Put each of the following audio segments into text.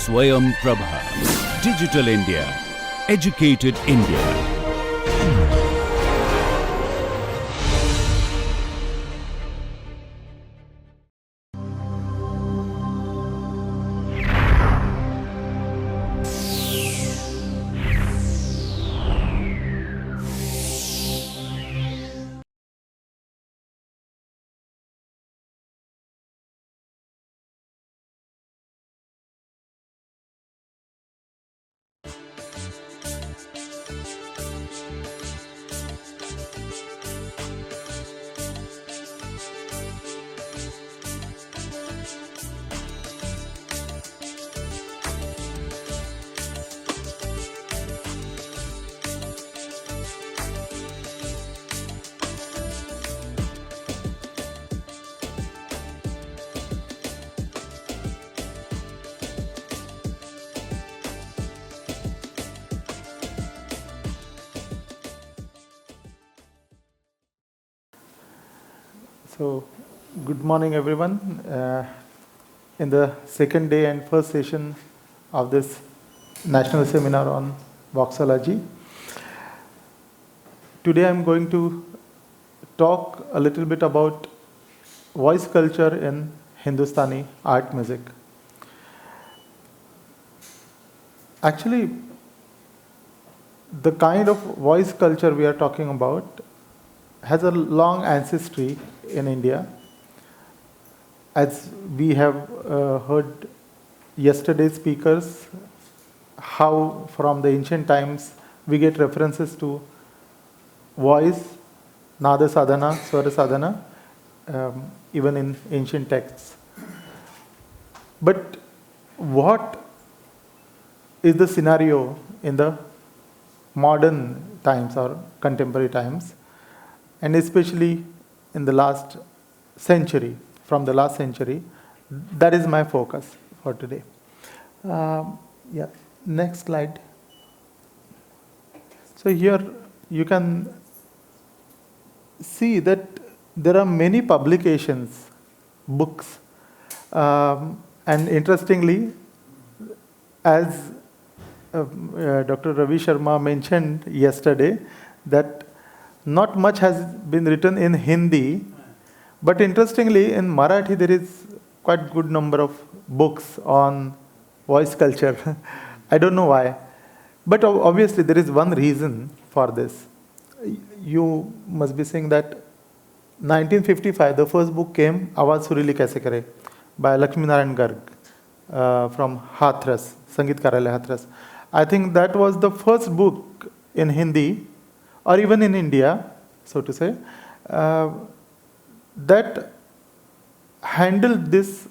Swayam Prabha. Digital India. Educated India. So, good morning everyone. In the second day and first session of this national seminar on Voxology, today I am going to talk a little bit about voice culture in Hindustani art music. Actually, the kind of voice culture we are talking about has a long ancestry in India. As we have heard yesterday's speakers, how from the ancient times we get references to voice, nada sadhana, swara sadhana, even in ancient texts. But what is the scenario in the modern times or contemporary times, and especially in the last century, from the last century? That is my focus for today. Yeah, next slide. So here you can see that there are many publications, books, and interestingly, as Dr. Ravi Sharma mentioned yesterday, that not much has been written in Hindi, but interestingly in Marathi there is quite good number of books on voice culture. I don't know why, but obviously there is one reason for this. You must be saying that 1955 the first book came, Awaaz Surili Kaise Kare, by Lakshmi Narayan Garg from Hathras, Sangeet Karyaलय Hathras. I think that was the first book in Hindi, or even in India, so to say, that handled this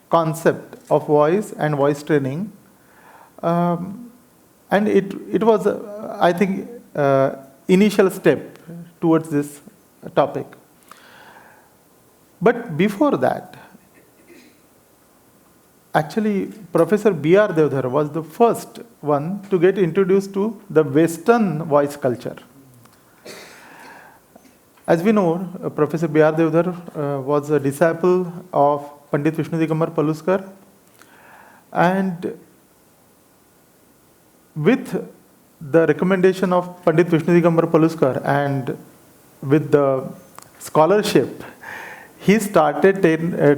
concept of voice and voice training. And it was, I think, initial step towards this topic. But before that, actually, Professor B.R. Devdhar was the first one to get introduced to the Western voice culture. As we know, Professor B.R. Devdhar was a disciple of Pandit Vishnu Digambar Paluskar, and with the recommendation of Pandit Vishnu Digambar Paluskar and with the scholarship, he started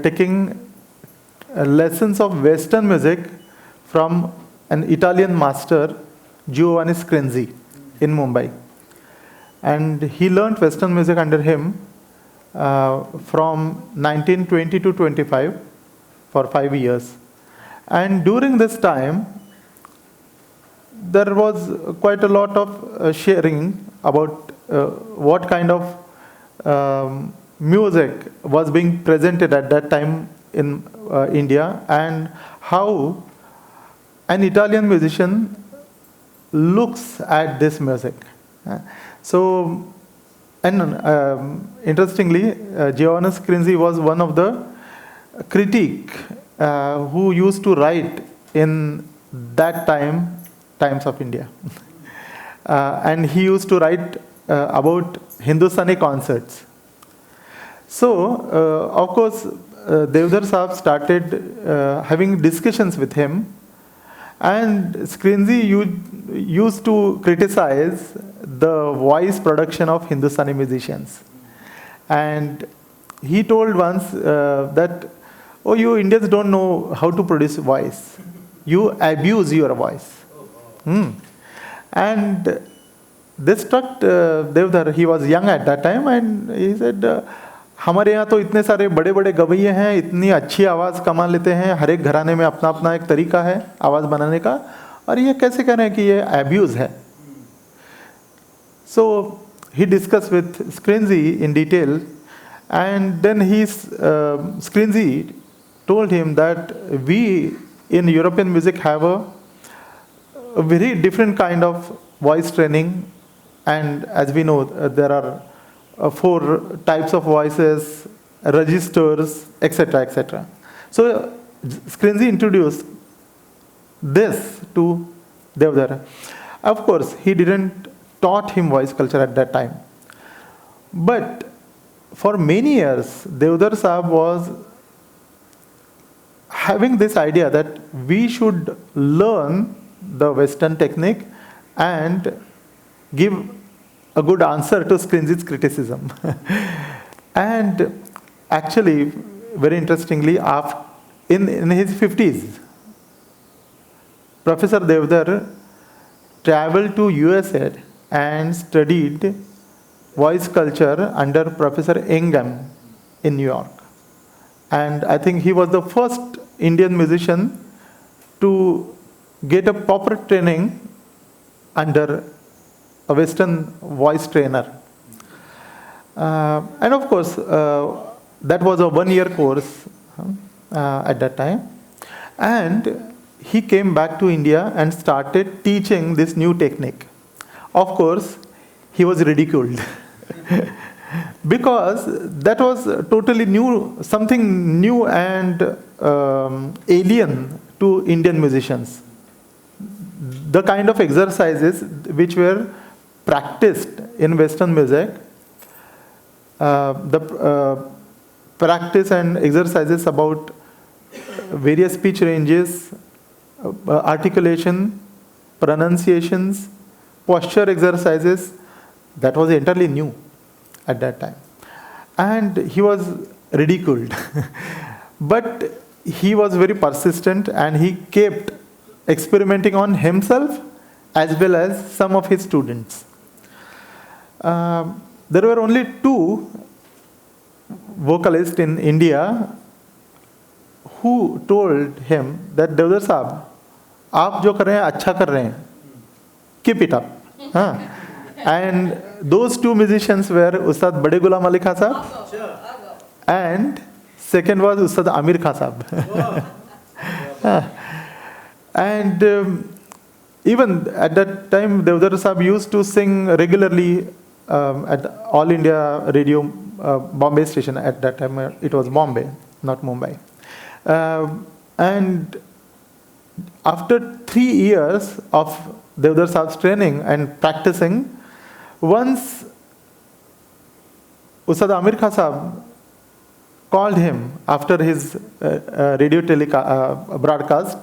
taking lessons of Western music from an Italian master, Giovanni Screnzi, in Mumbai. And he learned Western music under him from 1920 to 25 for 5 years. And during this time, there was quite a lot of sharing about what kind of music was being presented at that time in India, and how an Italian musician looks at this music. So, and interestingly, Giovanni Screnzi was one of the critic who used to write in that times of India. And he used to write about Hindustani concerts. So, of course, Devdhar Sahab started having discussions with him And Screenzy used to criticize the voice production of Hindustani musicians. And he told once that, oh, you Indians don't know how to produce voice. You abuse your voice. And this struck Devdar. He was young at that time, and he said, हमारे यहाँ तो इतने सारे बड़े बड़े गवैये हैं, इतनी अच्छी आवाज़ कमा लेते हैं, हर एक घराने में अपना अपना एक तरीका है आवाज़ बनाने का, और ये कैसे कह रहे हैं कि ये एब्यूज़ है. So he discussed with Screenzy in detail, and then Screenzy told him that we in European music have a very different kind of voice training, and as we know, there are 4 types of voices, registers, etc., etc. So Screenzy introduced this to Devdar. Of course, he didn't taught him voice culture at that time. But for many years, Devdar Sahab was having this idea that we should learn the Western technique and give a good answer to Screenzy's criticism. And actually, very interestingly, in his 50s, Professor Devdar traveled to USA and studied voice culture under Professor Ingham in New York. And I think he was the first Indian musician to get a proper training under a Western voice trainer. And of course, that was a 1-year course at that time. And he came back to India and started teaching this new technique. Of course, he was ridiculed because that was totally new, something new and alien to Indian musicians. The kind of exercises which were practiced in Western music, the practice and exercises about various pitch ranges, articulation, pronunciations, posture exercises, that was entirely new at that time. And he was ridiculed. But he was very persistent, and he kept experimenting on himself as well as some of his students. There were only 2 vocalists in India who told him that Devdar Sahab, आप जो कर रहे हैं अच्छा कर रहे हैं, keep it up. And those 2 musicians were Ustad Bade Ghulam Ali Khan Sahab, and second was Ustad Amir Khan Sahab. And even at that time, Devdar Sahab used to sing regularly at All India Radio Bombay station. At that time, it was Bombay, not Mumbai. And after 3 years of Devdar Sahab's training and practicing, once Ustad Amir Khan Sahab called him after his radio broadcast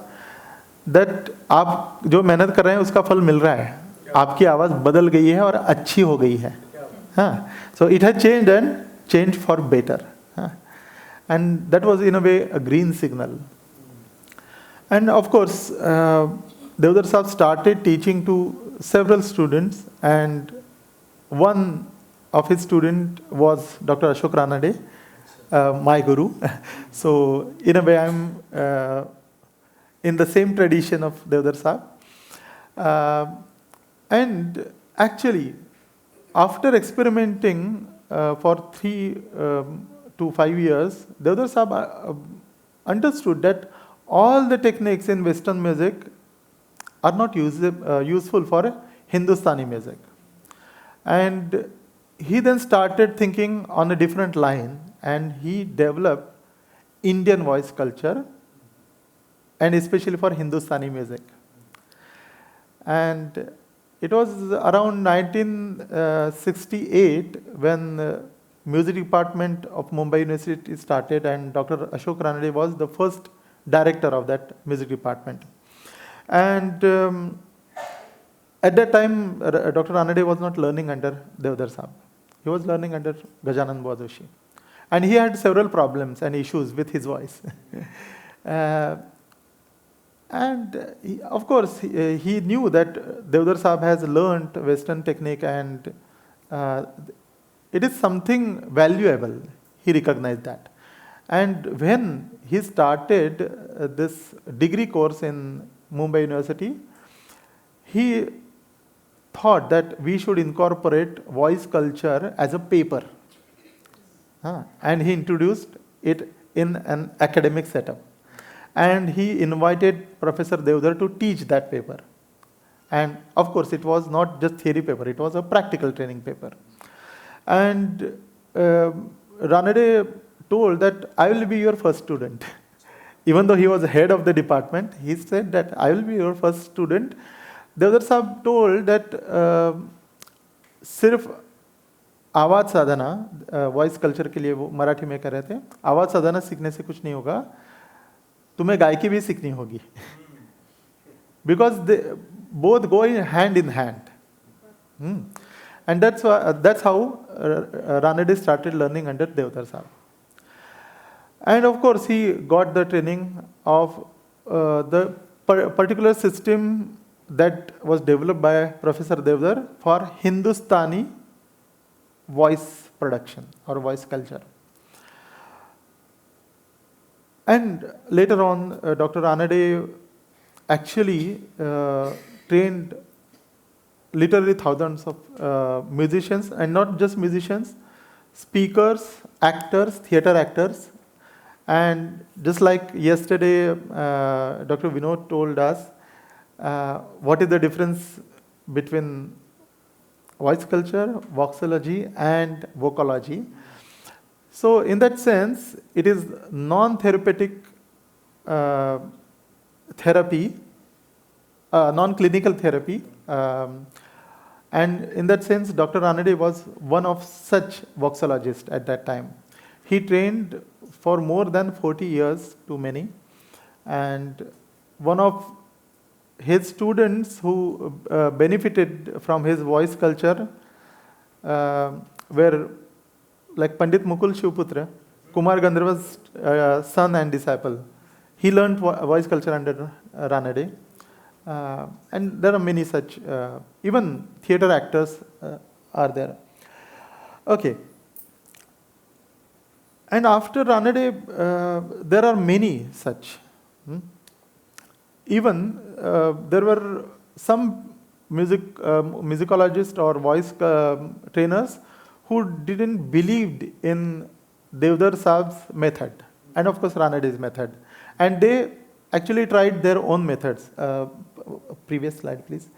that आप जो मेहनत कर रहे हैं उसका फल मिल रहा है, आपकी आवाज़ बदल गई है और अच्छी हो गई है. So it had changed and changed for better. And that was in a way a green signal. And of course, Devdar Sahab started teaching to several students, and one of his students was Dr. Ashok Ranade, my guru. So in a way, I'm in the same tradition of Devdar Sahab. And actually, after experimenting for 3 to 5 years, Devdar Sahab understood that all the techniques in Western music are not useful for Hindustani music. And he then started thinking on a different line, and he developed Indian voice culture, and especially for Hindustani music. And it was around 1968 when music department of Mumbai University started, and Dr. Ashok Ranade was the first director of that music department. And at that time, Dr. Ranade was not learning under Devdar Sahib. He was learning under Gajanan Badoshi. And he had several problems and issues with his voice. And of course, he knew that Devdar Sahib has learned Western technique and it is something valuable. He recognized that. And when he started this degree course in Mumbai University, he thought that we should incorporate voice culture as a paper. And he introduced it in an academic setup. And he invited Professor Devdar to teach that paper. And of course, it was not just theory paper, it was a practical training paper. And Ranade told that I will be your first student. Even though he was head of the department, he said that I will be your first student. Devdar Sahib told that सिर्फ आवाज़ साधना voice culture के लिए वो मराठी में कर रहे थे, आवाज़ साधना सीखने से कुछ नहीं होगा, तुम्हें गायकी भी सीखनी होगी. Because they both go in hand. And that's how Ranade started learning under Devdar Sahib. And of course, he got the training of the particular system that was developed by Professor Devdar for Hindustani voice production or voice culture. And later on, Dr. Ranade actually trained literally thousands of musicians, and not just musicians, speakers, actors, theater actors. And just like yesterday, Dr. Vinod told us what is the difference between voice culture, Voxology, and Vocology. So in that sense, it is non-therapeutic therapy, non-clinical therapy. And in that sense, Dr. Ranade was one of such voxologists at that time. He trained for more than 40 years to many. And one of his students who benefited from his voice culture were like Pandit Mukul Shivputra, Kumar Gandharva's son and disciple. He learned voice culture under Ranade. And there are many such, even theater actors are there. Okay. And after Ranade, there are many such. Even there were some musicologists or voice trainers who didn't believe in Devdar Sahib's method, and of course Ranade's method. And they actually tried their own methods. Previous slide, please.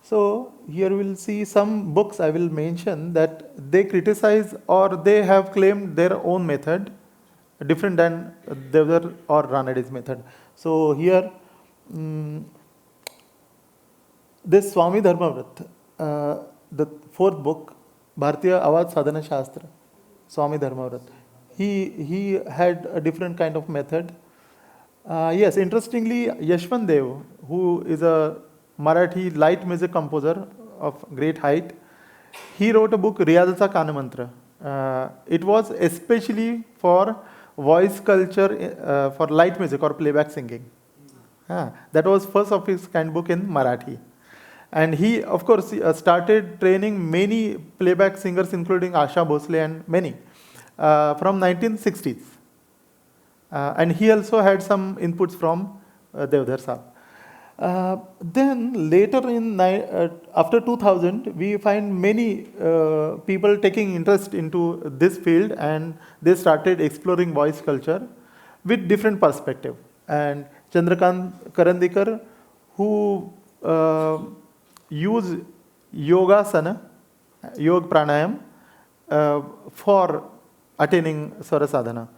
So here we'll see some books I will mention that they criticize or they have claimed their own method, different than Devdar or Ranade's method. So here, this Swami Dharmavrat, the fourth book, Bharatiya Awaaz Sadhana Shastra, Swami Dharmavrat, he had a different kind of method. Yes, interestingly, Yashwant Dev, who is a Marathi light music composer of great height, he wrote a book, Riyazacha Kana Mantra. It was especially for voice culture, for light music or playback singing. That was first of his kind book in Marathi. And he, of course, started training many playback singers, including Asha Bhosle and many, from 1960s. And he also had some inputs from Devdar Sahib. Then later after 2000, we find many people taking interest into this field, and they started exploring voice culture with different perspective. And Chandrakant Karandikar, who use yogasana, yoga pranayam for attaining swara sadhana.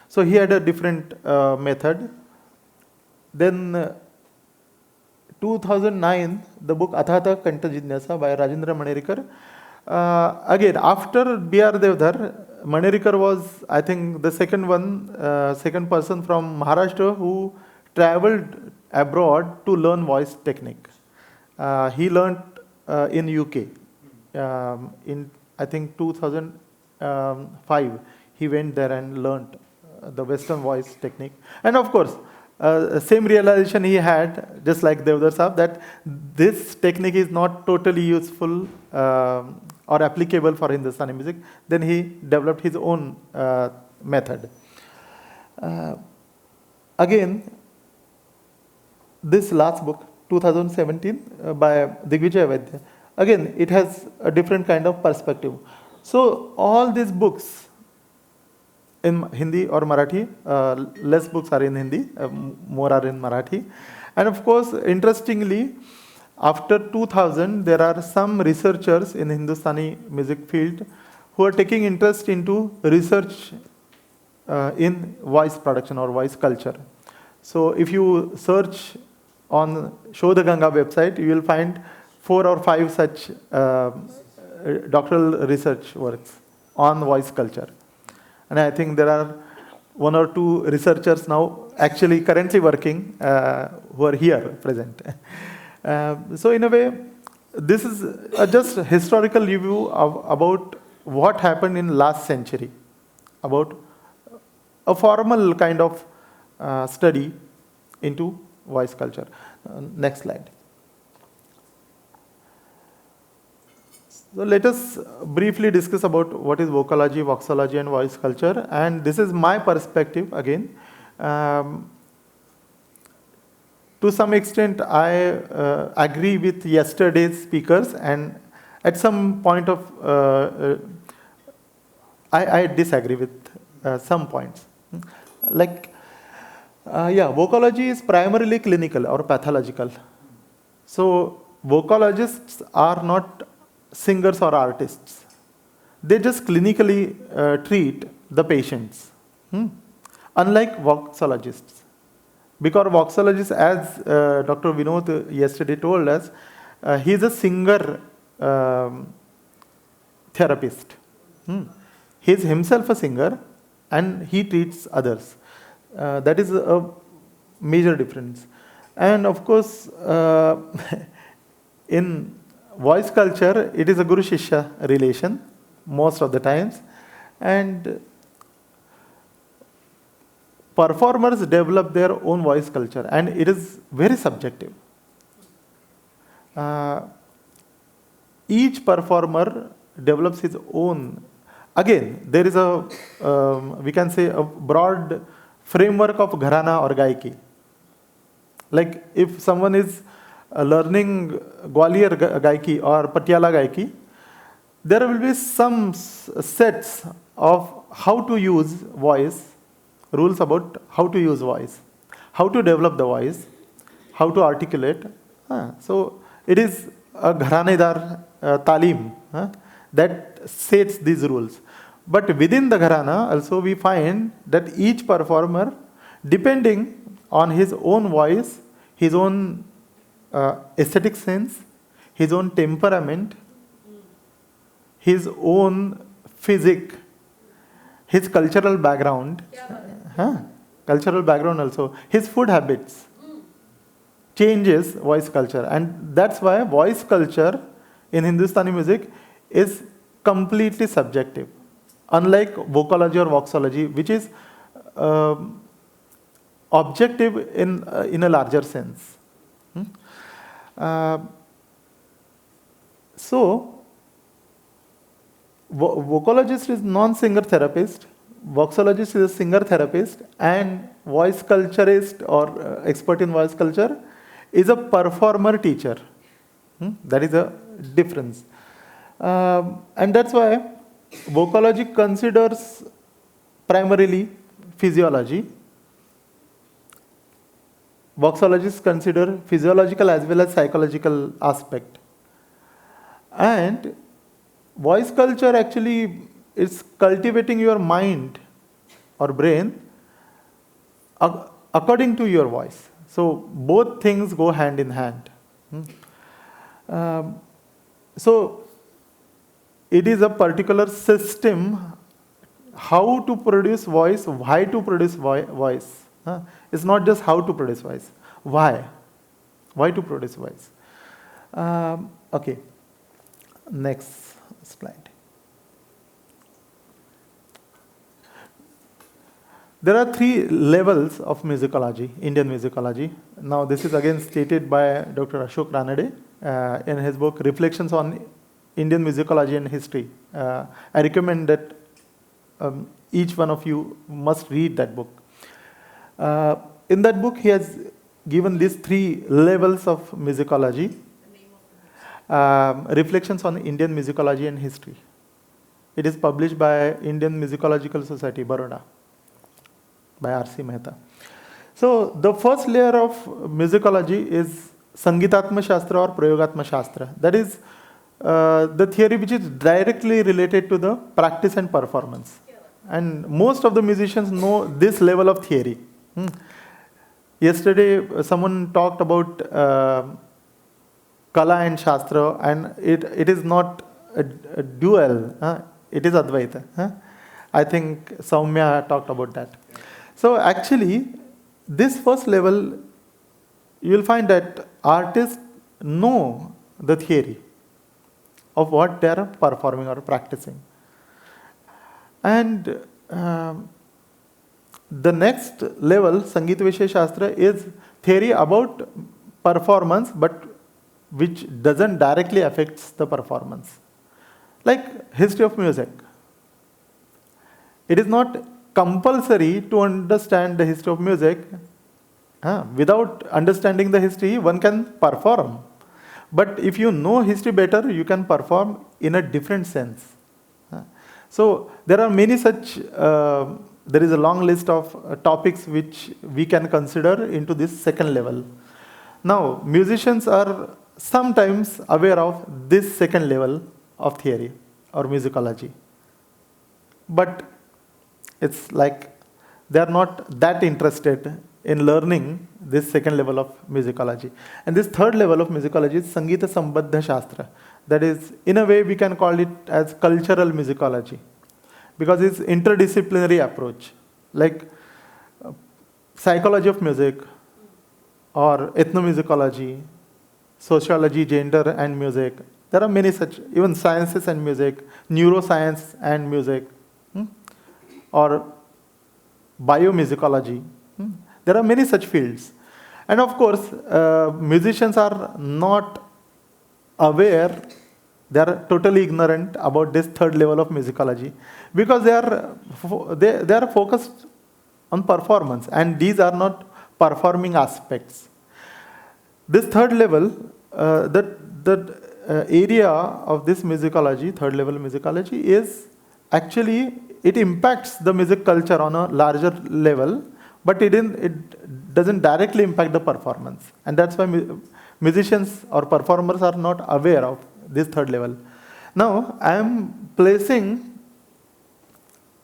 So he had a different method. Then 2009, the book Athata Kanta Jignasa by Rajendra Manerikar. Again, after B.R. Devdar, Manerikar was, I think, the second person from Maharashtra who traveled abroad to learn voice technique. He learned in UK. In I think 2005, he went there and learned the Western voice technique. And of course, same realization he had, just like Devdar Saab, that this technique is not totally useful or applicable for Hindustani music. Then he developed his own method. Again, this last book, 2017, by Digvijay Vaidya, again, it has a different kind of perspective. So all these books in Hindi or Marathi, less books are in Hindi, more are in Marathi. And of course, interestingly, after 2000, there are some researchers in Hindustani music field who are taking interest into research in voice production or voice culture. So if you search on Show the Ganga website, you will find 4 or 5 such doctoral research works on voice culture. And I think there are 1 or 2 researchers now actually currently working who are here present. So in a way, this is just a historical review about what happened in last century, about a formal kind of study into voice culture. Next slide. So let us briefly discuss about what is vocalogy, voxology, and voice culture. And this is my perspective again. To some extent, I agree with yesterday's speakers, and at some point of I disagree with some points. Vocalogy is primarily clinical or pathological. So vocologists are not singers or artists. They just clinically treat the patients, unlike voxologists. Because voxologist, as Dr. Vinod yesterday told us, he is a singer therapist. He is himself a singer and he treats others. That is a major difference. And of course, in voice culture, it is a guru-shishya relation most of the times. And performers develop their own voice culture, and it is very subjective. Each performer develops his own. Again, there is a, we can say, a broad framework of gharana or gaiki. Like if someone is learning Gwalior gaiki or Patiala gaiki, there will be some sets of how to use voice, rules about how to use voice, how to develop the voice, how to articulate. So it is a gharanedar talim that sets these rules. But within the gharana also we find that each performer, depending on his own voice, his own aesthetic sense, his own temperament, his own physique, his cultural background, also, his food habits changes voice culture. And that's why voice culture in Hindustani music is completely subjective, unlike vocalogy or voxology, which is objective in a larger sense. So, vocalogist is non-singer therapist, voxologist is a singer therapist, and voice culturist or expert in voice culture is a performer teacher. That is a difference. And that's why vocalogy considers primarily physiology. Voxologists consider physiological as well as psychological aspect. And voice culture actually is cultivating your mind or brain according to your voice. So both things go hand in hand. So it is a particular system how to produce voice, why to produce voice. It's not just how to produce voice. Why? Why to produce voice? Okay, next slide. There are 3 levels of musicology, Indian musicology. Now, this is again stated by Dr. Ashok Ranade in his book, Reflections on Indian Musicology and History. I recommend that each one of you must read that book. In that book, he has given these 3 levels of musicology. Reflections on Indian Musicology and History. It is published by Indian Musicological Society, Baroda, by R.C. Mehta. So the first layer of musicology is Sangitatma Shastra or Prayogatma Shastra. That is the theory which is directly related to the practice and performance. And most of the musicians know this level of theory. Yesterday, someone talked about Kala and Shastra, and it is not a dual, it is Advaita. I think Soumya talked about that. So actually, this first level, you will find that artists know the theory of what they are performing or practicing. And the next level, Sangeet Vishaya Shastra, is theory about performance, but which doesn't directly affect the performance. Like history of music. It is not compulsory to understand the history of music. Without understanding the history, one can perform. But if you know history better, you can perform in a different sense. So there are many such, there is a long list of topics which we can consider into this second level. Now, musicians are sometimes aware of this second level of theory or musicology. But it's like they are not that interested in learning this second level of musicology. And this third level of musicology is Sangeeta Sambandha Shastra. That is, in a way, we can call it as cultural musicology, because it's interdisciplinary approach, like psychology of music, or ethnomusicology, sociology, gender and music. There are many such, even sciences and music, neuroscience and music, or biomusicology. There are many such fields. And of course, musicians are not aware, they are totally ignorant about this third level of musicology, because they are focused on performance, and these are not performing aspects. This third level, that area of this musicology, third level musicology, is actually, it impacts the music culture on a larger level, but it doesn't directly impact the performance. And that's why musicians or performers are not aware of this third level. Now, I am placing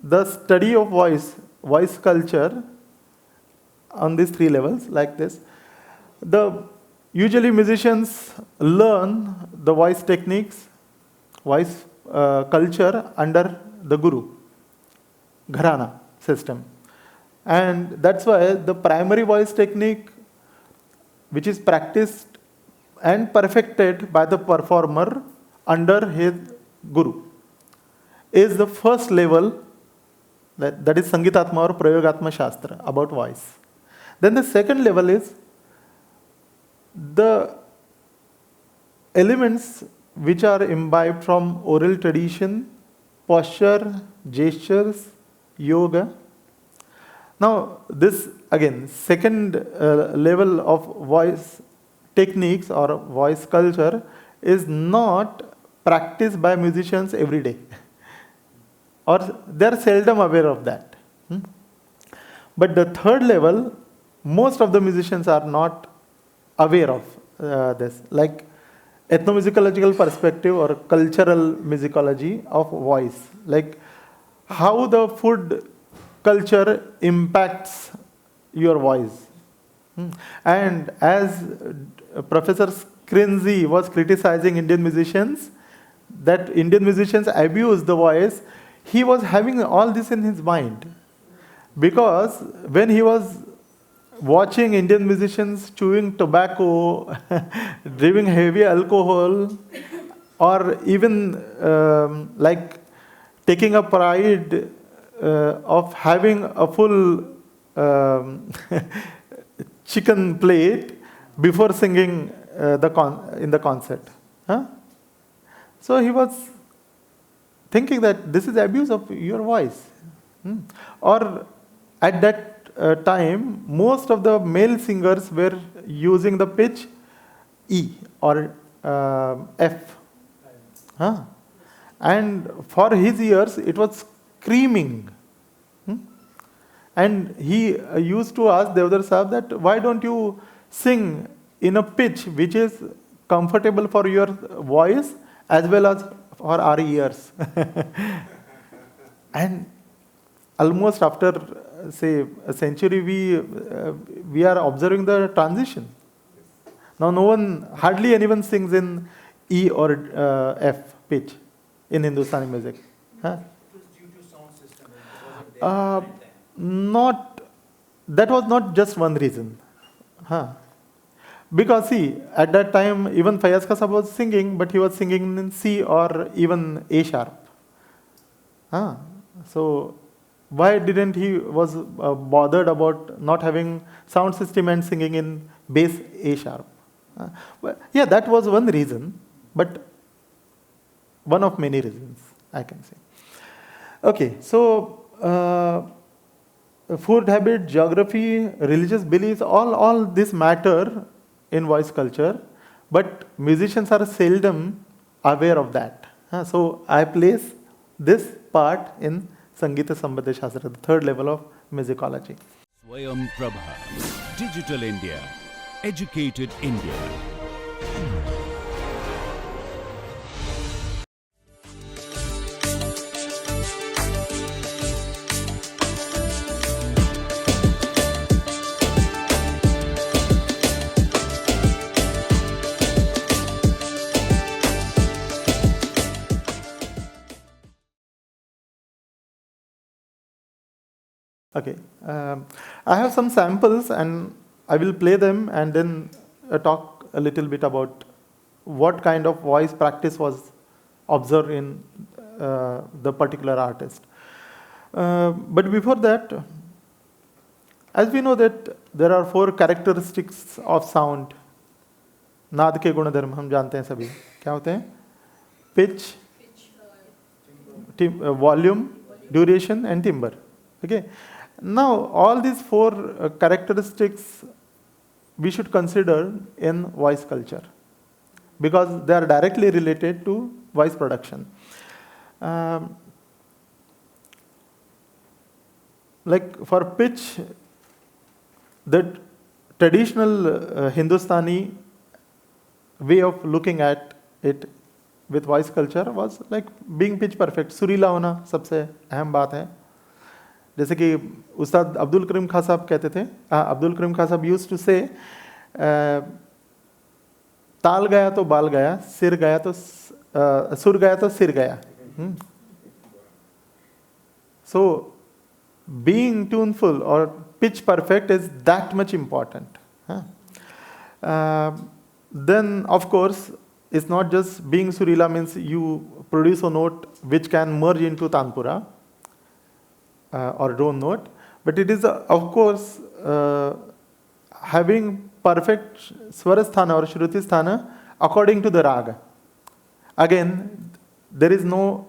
the study of voice culture on these 3 levels like this. Usually musicians learn the voice techniques, voice culture under the guru, gharana system. And that's why the primary voice technique, which is practiced and perfected by the performer under his guru, is the first level, that is Sangitatma or Prayogatma Shastra, about voice. Then the second level is the elements which are imbibed from oral tradition, posture, gestures, yoga. Now, this again, second level of voice techniques or voice culture is not practiced by musicians every day, or they are seldom aware of that. But the third level, most of the musicians are not aware of this, like ethnomusicological perspective or cultural musicology of voice, like how the food culture impacts your voice. And as Professor Skrinzi was criticizing Indian musicians, that Indian musicians abuse the voice, he was having all this in his mind. Because when he was watching Indian musicians chewing tobacco, drinking heavy alcohol, or even like taking a pride of having a full chicken plate before singing in the concert. Huh? So he was thinking that this is abuse of your voice. Or at that time, most of the male singers were using the pitch E or F. Huh? And for his ears, it was screaming. And he used to ask Devdar Sahib that why don't you sing in a pitch which is comfortable for your voice as well as for our ears. And almost after say a century we are observing the transition. Now hardly anyone sings in E or F pitch in Hindustani music. Huh? It was due to sound system. It wasn't there. That was not just one reason. Huh. Because see, at that time, even Fayaz Khan Sahib was singing, but he was singing in C or even A sharp. Huh. So, why didn't he was bothered about not having sound system and singing in bass A sharp? Well, yeah, that was one reason, but one of many reasons, I can say. Okay, so food habit, geography, religious beliefs, all this matter in voice culture, but musicians are seldom aware of that. So I place this part in Sangita Sambandha Shastra, the third level of musicology. SwayamPrabha, Digital India, Educated India. Okay, I have some samples and I will play them and then talk a little bit about what kind of voice practice was observed in the particular artist. But before that, as we know that there are 4 characteristics of sound. नाद के गुणधर्म हम जानते हैं सभी, क्या होते हैं? Pitch, volume, duration and timbre. Okay. Now, all these 4 characteristics we should consider in voice culture because they are directly related to voice production. Like for pitch, the traditional Hindustani way of looking at it with voice culture was like being pitch perfect. सुरीला होना सबसे अहम बात है. जैसे कि उस्ताद अब्दुल करीम खान साहब कहते थे, अब्दुल करीम खान साहब यूज्ड टू से ताल गया तो बाल गया, सिर गया तो सुर गया तो सिर गया. So being tuneful or pitch perfect is that much important. Then of course it's not just being surila means you produce a note which can merge into tanpura or drone note, but it is of course having perfect swarasthana or shrutisthana according to the raga. Again, there is no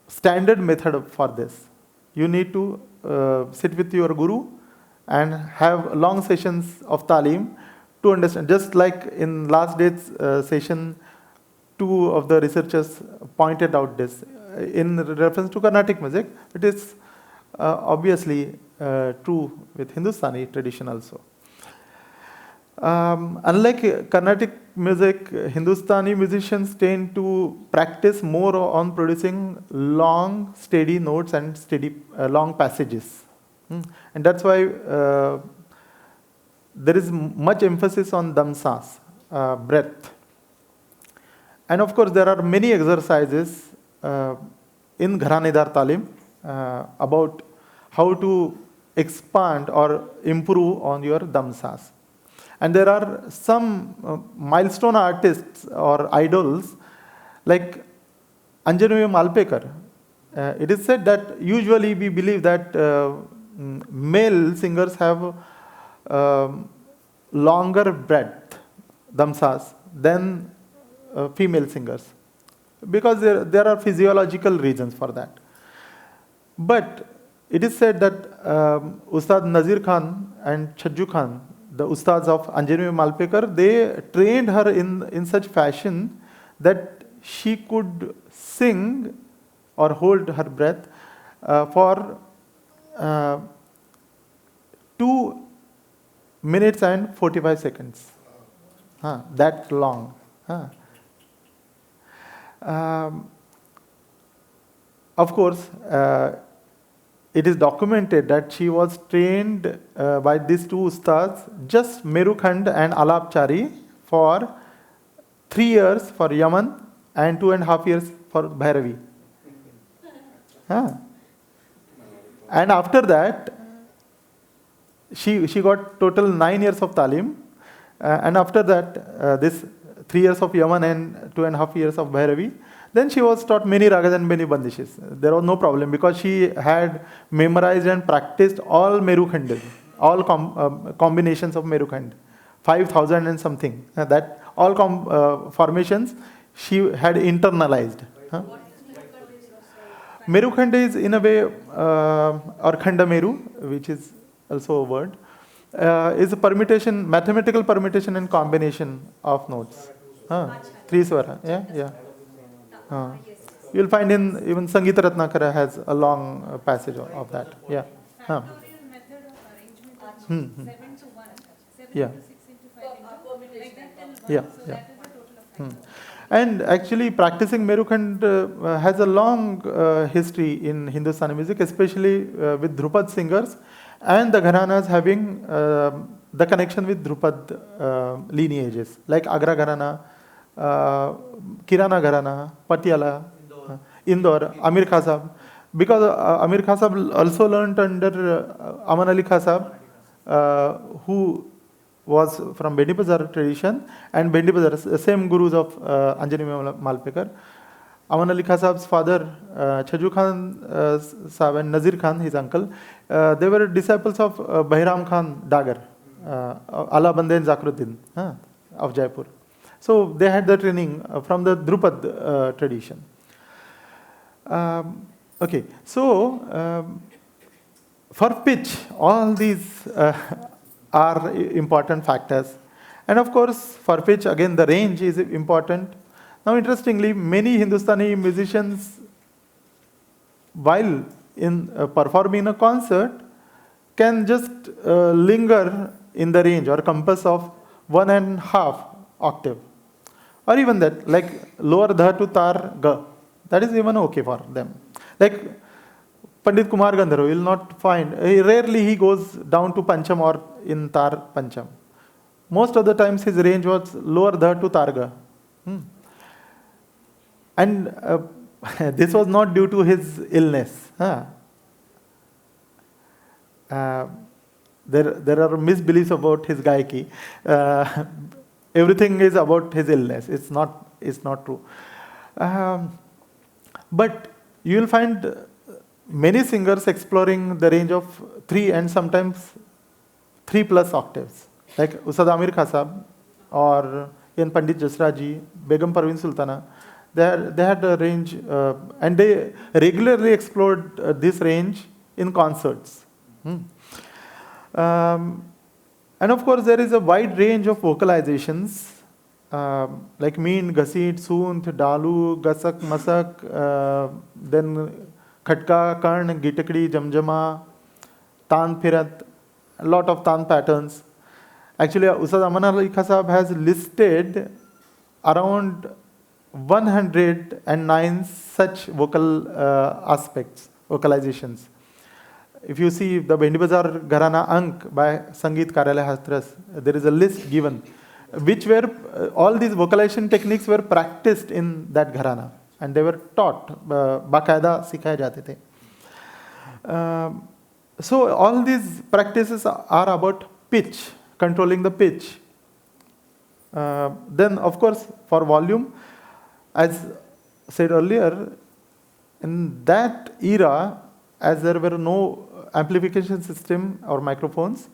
standard method for this. You need to sit with your guru and have long sessions of talim to understand. Just like in last day's session, 2 of the researchers pointed out this. In reference to Carnatic music, it is obviously true with Hindustani tradition also. Unlike Carnatic music, Hindustani musicians tend to practice more on producing long, steady notes and steady, long passages. And that's why there is much emphasis on damsas, breath. And of course, there are many exercises in Gharanedar Talim about how to expand or improve on your damsas. And there are some milestone artists or idols like Anjanavi Malpekar. It is said that usually we believe that male singers have longer breadth, damsas, than female singers, because there are physiological reasons for that. But it is said that Ustad Nazir Khan and Chajju Khan, the Ustads of Anjanavi Malpekar, they trained her in such fashion that she could sing or hold her breath for 2 minutes and 45 seconds. That long. Of course, it is documented that she was trained by these two ustads, just Merukhand and Alapchari, for 3 years for Yaman and 2.5 years for Bhairavi. And after that, she got total 9 years of talim. And after that, this 3 years of Yaman and 2.5 years of Bhairavi, then she was taught many ragas and many bandishes. There was no problem because she had memorized and practiced all Merukhand, all combinations of Merukhand, 5,000 and something. That all formations she had internalized. Merukhand is in a way, or Khanda Meru, which is also a word, is a permutation, mathematical permutation and combination of notes. 3 swara, yeah. You'll find in even Sangeeta Ratnakara has a long passage of that. Yeah. Factorial method of arrangement of 7 to 1, 7 Yeah. into 6 into 5 into like that till 1. Yeah, So yeah. that is a total of 5. And actually practicing Merukhand has a long history in Hindustani music, especially with Dhrupad singers and the gharanas having the connection with Dhrupad lineages, like Agra Gharana, Kirana Gharana, Patiala, Indore, Amir Khan Sahab. Because Amir Khan Sahab also learnt under Aman Ali Khan Sahab, who was from Bendi Bazar tradition, and Bendi Bazar, same gurus of Anjanavi Malpekar. Aman Ali Khan Sahab's father, Chaju Khan Sahab, and Nazir Khan, his uncle, they were disciples of Bahram Khan Dagar, Ala Bande and Zakruddin of Jaipur. So they had the training from the Drupad tradition. Okay, so for pitch, all these are important factors. And of course, for pitch, again, the range is important. Now, interestingly, many Hindustani musicians, while performing a concert, can just linger in the range or compass of 1.5 octave. Or even that, like lower dha to tar ga. That is even okay for them. Like Pandit Kumar Gandharv will not find, rarely he goes down to Pancham or in tar Pancham. Most of the times his range was lower dha to tar ga. And this was not due to his illness. There are misbeliefs about his gaiki. Everything is about his illness. It's not true. But you will find many singers exploring the range of 3 and sometimes 3+ octaves, like Ustad Amir Khan Sahab or in Pandit Jasraji, Begum Parveen Sultana. They had a range, and they regularly explored this range in concerts. And of course, there is a wide range of vocalizations, like mean, ghasit, soont, dalu, gasak, masak, then khatka, karn, gitakdi, jamjama, taan phirat, a lot of taan patterns. Actually, Ustad Aman Ali Khan Sahab has listed around 109 such vocal aspects, vocalizations. If you see the Bendi Bazar Gharana Ank by Sangeet Karyalay Hathras, there is a list given, which were all these vocalization techniques were practiced in that Gharana, and they were taught. Baqaida sikhaye jate the. So all these practices are about pitch, controlling the pitch. Then, of course, for volume, as said earlier, in that era, as there were no amplification system or microphones,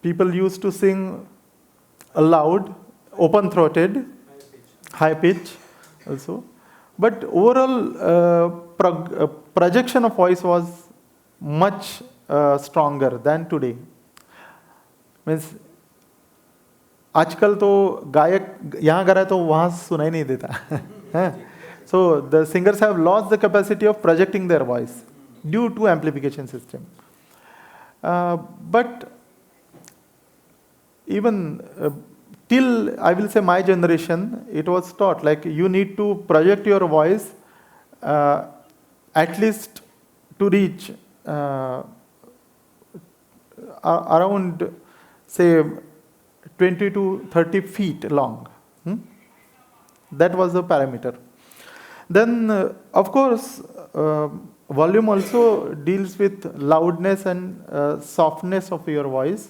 people used to sing aloud, open-throated, high pitch also. But overall projection of voice was much stronger than today. Means आजकल तो गायक यहाँ गा रहा है तो वहाँ सुनाई नहीं देता. So the singers have lost the capacity of projecting their voice due to amplification system. But even till, I will say, my generation, it was taught like you need to project your voice at least to reach around, say, 20 to 30 feet long. That was the parameter. Then, of course, volume also deals with loudness and softness of your voice.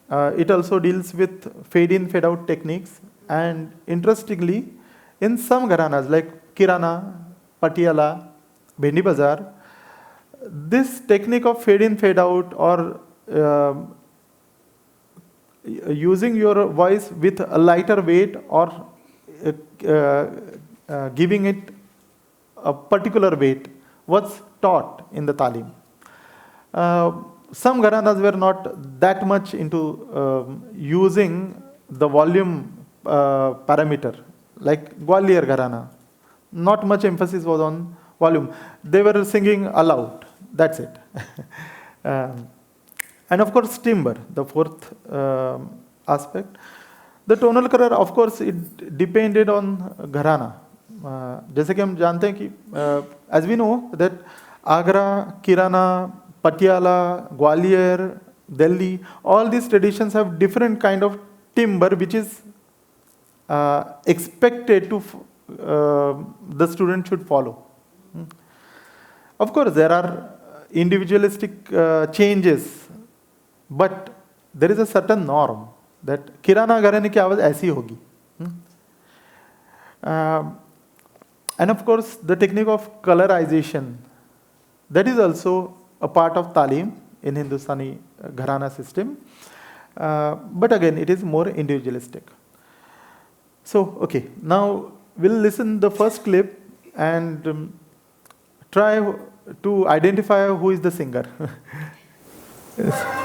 It also deals with fade-in, fade-out techniques. And interestingly, in some gharanas like Kirana, Patiala, Bhendi Bazar, this technique of fade-in, fade-out or using your voice with a lighter weight or giving it a particular weight was taught in the talim. Some gharanas were not that much into using the volume parameter, like Gwalior Gharana. Not much emphasis was on volume. They were singing aloud, that's it. And of course, timbre, the fourth aspect. The tonal color, of course, it depended on Gharana. जैसे कि हम जानते हैं कि as we know that Agra, Kirana, Patiala, Gwalior, Delhi, all these traditions have different kind of timbre which is expected to the student should follow. Of course, there are individualistic changes, but there is a certain norm that Kirana घराने की आवाज ऐसी होगी. And of course, the technique of colorization, that is also a part of talim in Hindustani gharana system. But again, it is more individualistic. So, okay, now we'll listen the first clip and try to identify who is the singer. Yes.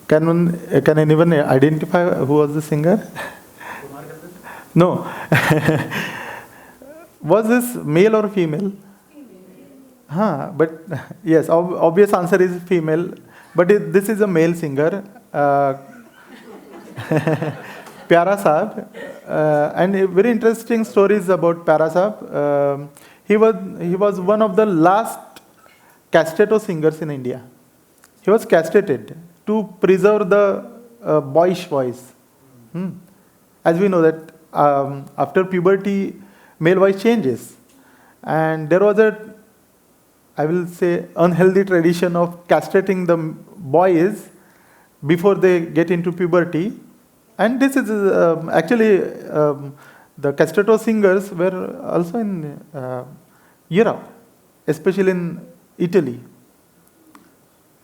Can anyone identify who was the singer? No. Was this male or female? Female. But yes, obvious answer is female. But this is a male singer, Pyara Saab. And very interesting stories about Pyara Saab. He was one of the last castrato singers in India. He was castrated to preserve the boyish voice. As we know that after puberty, male voice changes. And there was a, I will say, unhealthy tradition of castrating the boys before they get into puberty. And this is actually, the castrato singers were also in Europe, especially in Italy.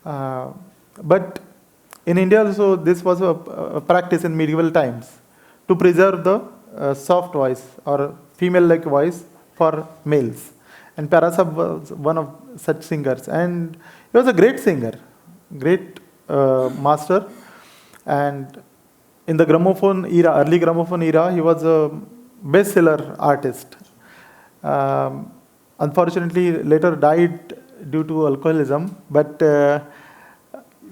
But in India also, this was a practice in medieval times to preserve the soft voice or female-like voice for males. And Pyara Saab was one of such singers. And he was a great singer, great master. And in the gramophone era, early gramophone era, he was a bestseller artist. Unfortunately, later died due to alcoholism. But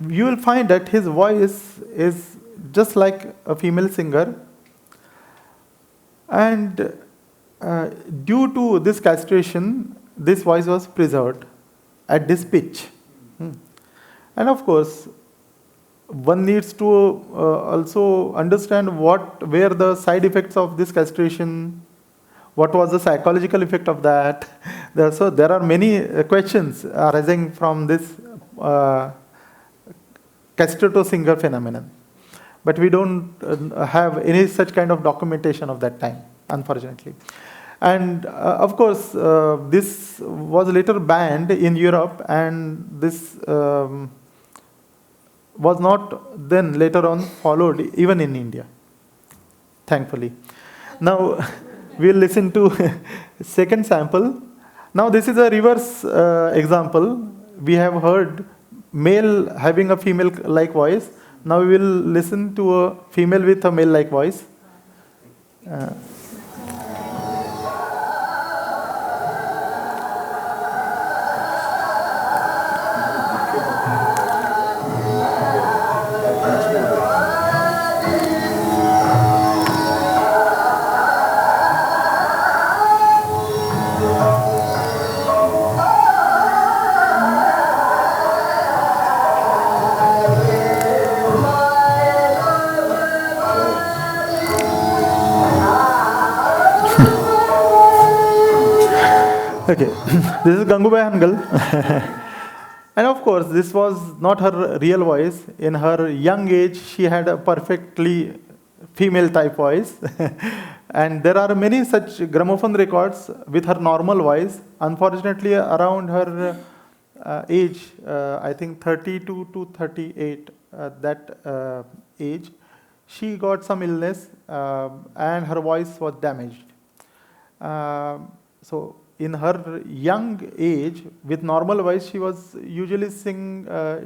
you will find that his voice is just like a female singer, and due to this castration, this voice was preserved at this pitch. And of course, one needs to also understand where the side effects of this castration, what was the psychological effect of that. So there are many questions arising from this castrato singer phenomenon. But we don't have any such kind of documentation of that time, unfortunately. And of course, this was later banned in Europe, and this was not then later on followed even in India, thankfully. Now, we'll listen to second sample. Now, this is a reverse example. We have heard male having a female-like voice. Now, we will listen to a female with a male-like voice. Okay, this is Gangubai Hangal. And of course, this was not her real voice. In her young age, she had a perfectly female type voice. And there are many such gramophone records with her normal voice. Unfortunately, around her age, I think 32 to 38, that age, she got some illness and her voice was damaged. So in her young age, with normal voice, she was usually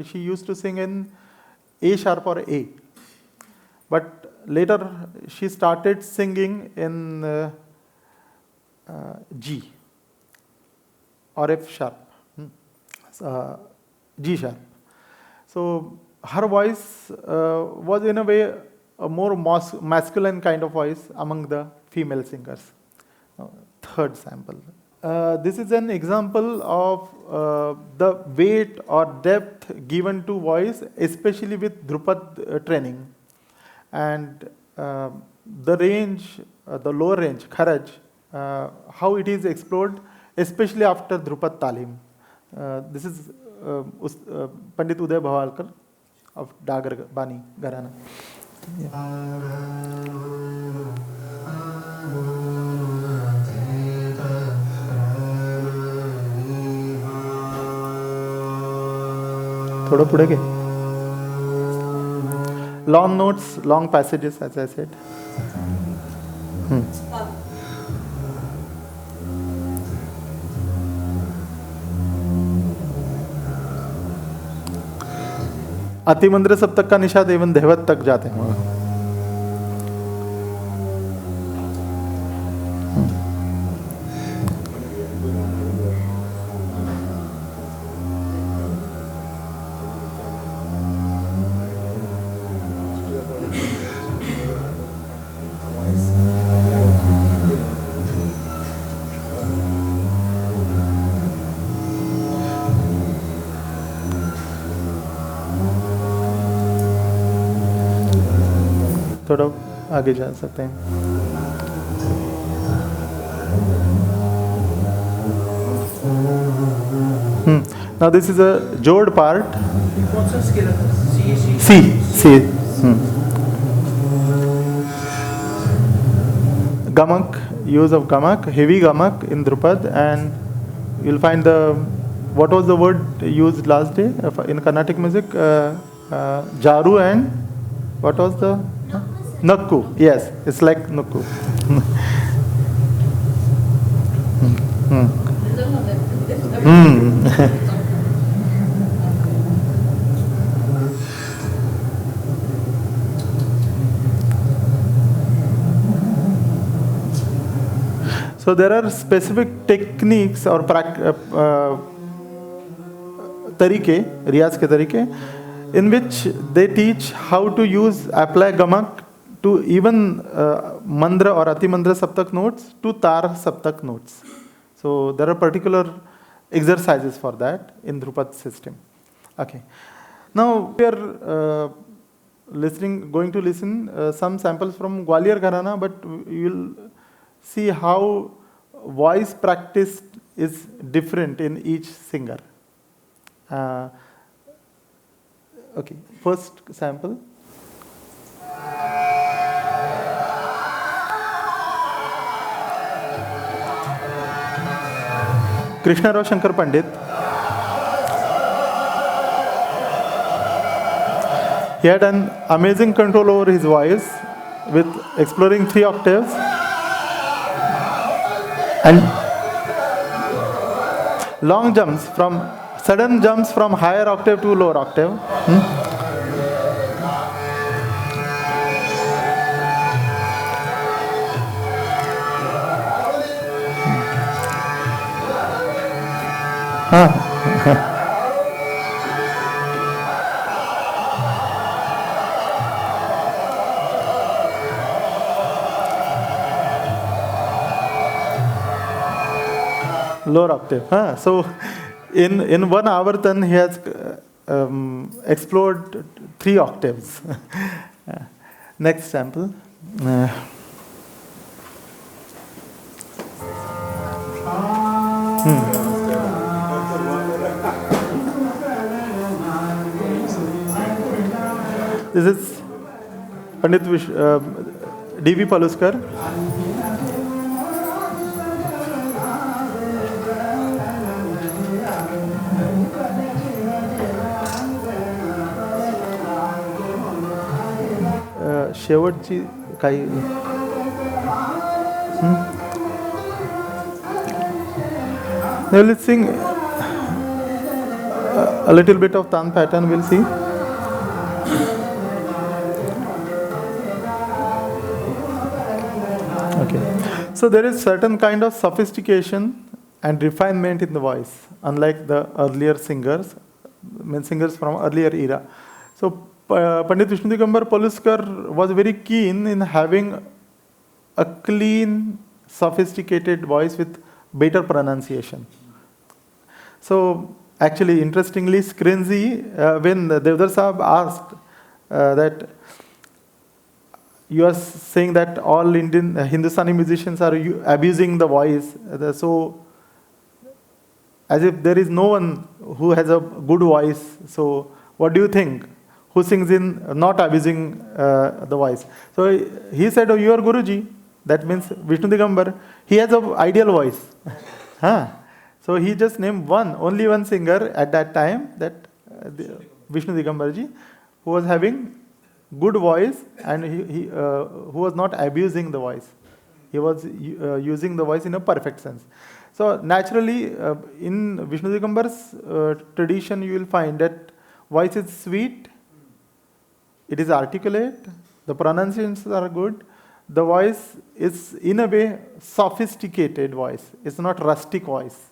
she used to sing in A sharp or A. But later, she started singing in G or F sharp, G sharp. So her voice was in a way a more masculine kind of voice among the female singers. Third sample. This is an example of the weight or depth given to voice, especially with Drupad training. And the range, the lower range, Kharaj, how it is explored, especially after Drupad Talim. This is Pandit Uday Bhavalkar of Dagar Bani Gharana. थोड़ा पुढे घे. Long notes, long passages, as I said. अतिमंद्र सप्तक का निषाद एवं देवत तक जाते हैं. थोड़ा आगे जा सकते हैं. Now this is a jod part. What's the scale of this? C. Gamak, use of gamak, heavy gamak in Drupad, and you'll find what was the word used last day in Carnatic music? Jaru and what was the? Nakku. Yes, it's like Nakku. So there are specific techniques or तरीके, रियाज के तरीके, in which they teach how to apply gamak to even mandra or atimandra saptak notes to tar saptak notes. So there are particular exercises for that in Drupad system. Okay. Now we are going to listen some samples from Gwalior Gharana, but you will see how voice practice is different in each singer. Okay, first sample. Krishna Rao Shankar Pandit. He had an amazing control over his voice with exploring 3 octaves and sudden jumps from higher octave to lower octave. Lower octave. So in one avartan he has explored 3 octaves. Next sample. This is Pandit D.V. Paluskar. शेवटची काही Now let's sing a little bit of Tan pattern, we'll see. Okay. So there is certain kind of sophistication and refinement in the voice, unlike the earlier singers from earlier era. So Pandit Vishnu Digambar Paluskar was very keen in having a clean, sophisticated voice with better pronunciation. So actually, interestingly, Skrinzi, when Devdar Sahab asked that you are saying that all Indian Hindustani musicians are abusing the voice, so as if there is no one who has a good voice, so what do you think? Who sings in not abusing the voice? So he said, oh, you are Guruji. That means Vishnu Digambar. He has an ideal voice. So he just named only one singer at that time, that Vishnu Digambarji, who was having good voice and who was not abusing the voice. He was using the voice in a perfect sense. So naturally, in Vishnu Digambar's tradition, you will find that voice is sweet, it is articulate, the pronunciations are good, the voice is in a way sophisticated voice, it's not rustic voice.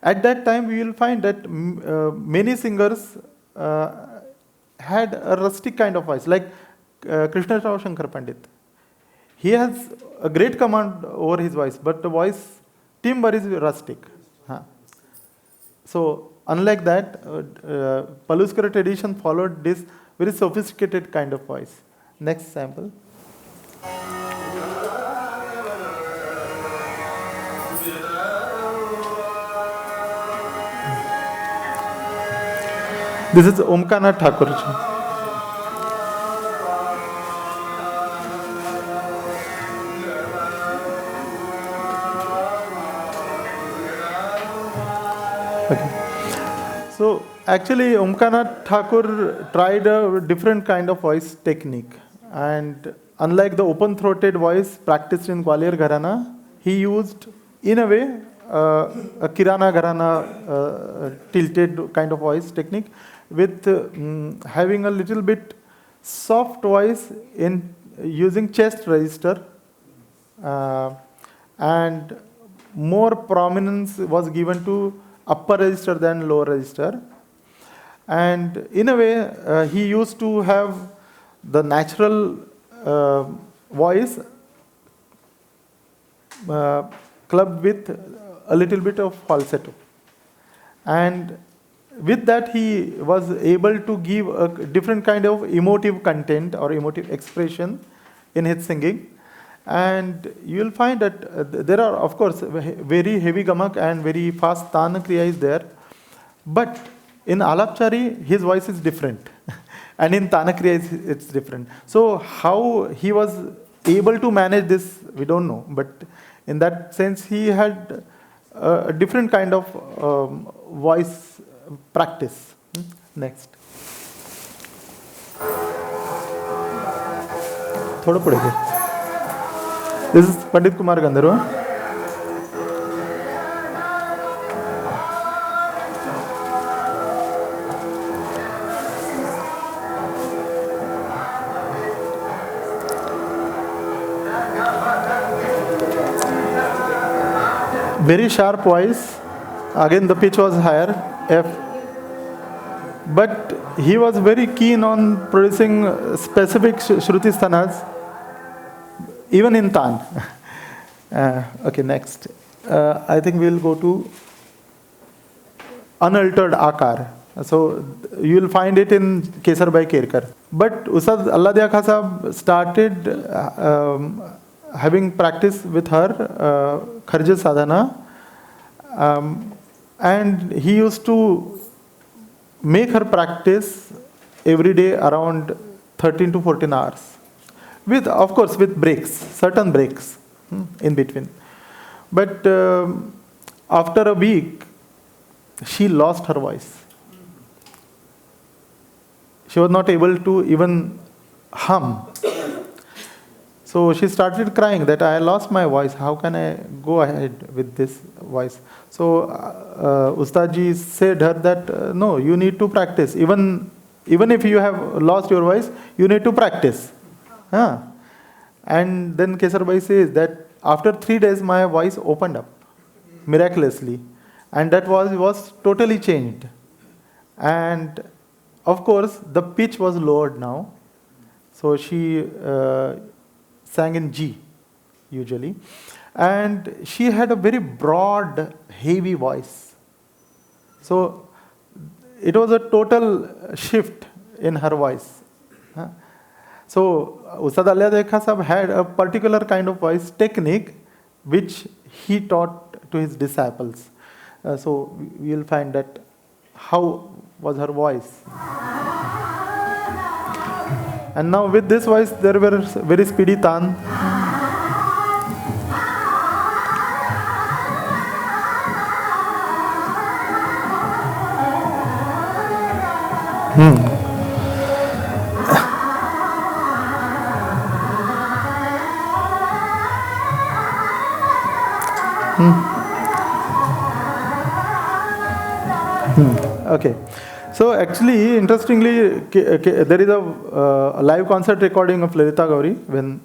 At that time we will find that many singers had a rustic kind of voice, like Krishna Rao Shankar Pandit. He has a great command over his voice, but the voice timbre is rustic. So unlike that, Paluskar tradition followed this very sophisticated kind of voice. Next sample. This is Omkanath Thakurji. Okay. So actually Omkanath Thakur tried a different kind of voice technique, and unlike the open-throated voice practiced in Gwalior Gharana, he used in a way a Kirana Gharana tilted kind of voice technique with having a little bit soft voice in using chest register, and more prominence was given to upper register than lower register. And in a way, he used to have the natural voice clubbed with a little bit of falsetto. And with that, he was able to give a different kind of emotive content or emotive expression in his singing. And you'll find that there are, of course, very heavy gamak and very fast tana kriya is there. But in Alapchari, his voice is different. And in tana kriya, it's different. So how he was able to manage this, we don't know. But in that sense, he had a different kind of voice practice. Next. थोड़ा पढ़ेंगे. This is Pandit Kumar Gandharva. Very sharp voice. Again, the pitch was higher, F. But he was very keen on producing specific Shruti sthanas, even in Tan. Okay, next. I think we'll go to unaltered Akar. So you will find it in Kesar by Kerkar. But Ustad Allah Dia Khan Sahab started having practice with her, Kharja Sadhana. And he used to make her practice every day around 13 to 14 hours. With, of course, with breaks, certain breaks in between. But after a week, she lost her voice. She was not able to even hum. So she started crying that I lost my voice. How can I go ahead with this voice? So Ustadji said her that no, you need to practice. Even if you have lost your voice, you need to practice. And then Kesar Bhai says that after 3 days, my voice opened up miraculously. And that was totally changed. And of course, the pitch was lowered now. So she sang in G, usually. And she had a very broad, heavy voice. So it was a total shift in her voice. So Ustad Allah Dekha Sahab had a particular kind of voice technique which he taught to his disciples. So we will find that how was her voice. And now with this voice, there were very speedy tan. Okay. So actually, interestingly, there is a live concert recording of Lalita Gauri when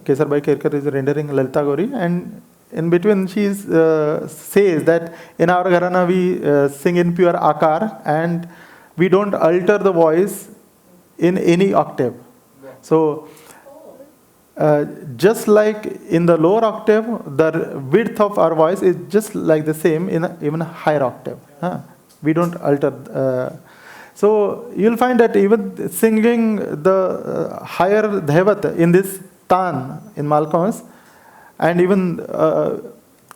Kesar Bhai Kerkar is rendering Lalita Gauri, and in between she says that in our gharana we sing in pure akar and we don't alter the voice in any octave. So just like in the lower octave, the width of our voice is just like the same in even a higher octave. We don't alter. So you'll find that even singing the higher dhevat in this tan in Malkons, and even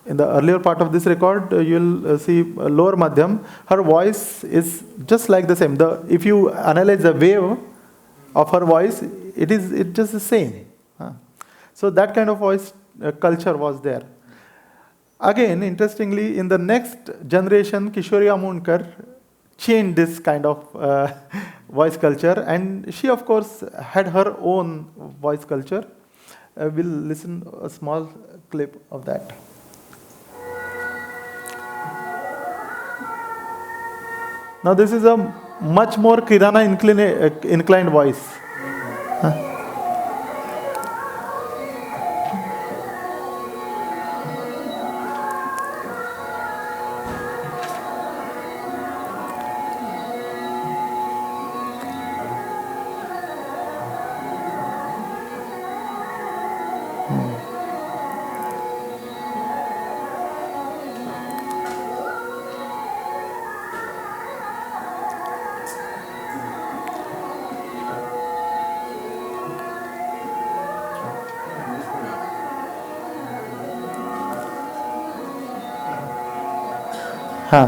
in the earlier part of this record, you'll see lower madhyam, her voice is just like the same. If you analyze the wave of her voice, it's just the same. So that kind of voice culture was there. Again, interestingly, in the next generation, Kishori Amonkar changed this kind of voice culture, and she, of course, had her own voice culture. We'll listen a small clip of that. Now, this is a much more Kirana inclined voice. Huh.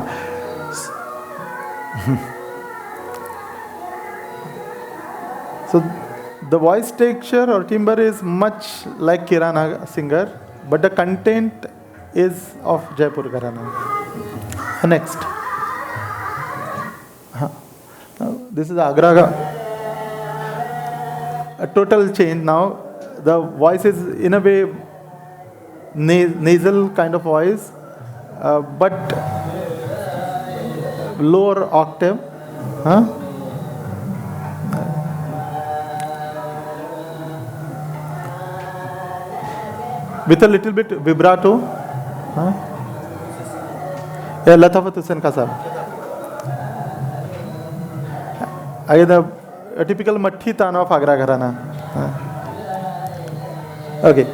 So the voice texture or timbre is much like Kirana singer, but the content is of Jaipur Gharana. Next. This is Agra. A total change now. The voice is in a way nasal kind of voice, but lower octave. Huh? With a little bit vibrato. Huh? Yeah, Latafat Hussain Kasab. Again, a typical Matti Tana of Agra Gharana. Okay.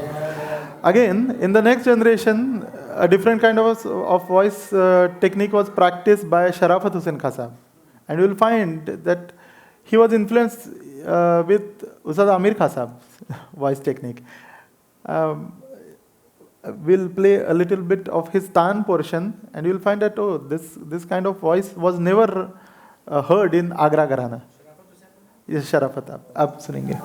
Again, in the next generation, a different kind of voice technique was practiced by Sharafat Hussain Kasab. And you will find that he was influenced with Ustad Amir Kasab's voice technique. We'll play a little bit of his Tan portion, and you'll find that, oh, this kind of voice was never heard in Agra Gharana. Yes, Sharafat, आप सुनेंगे.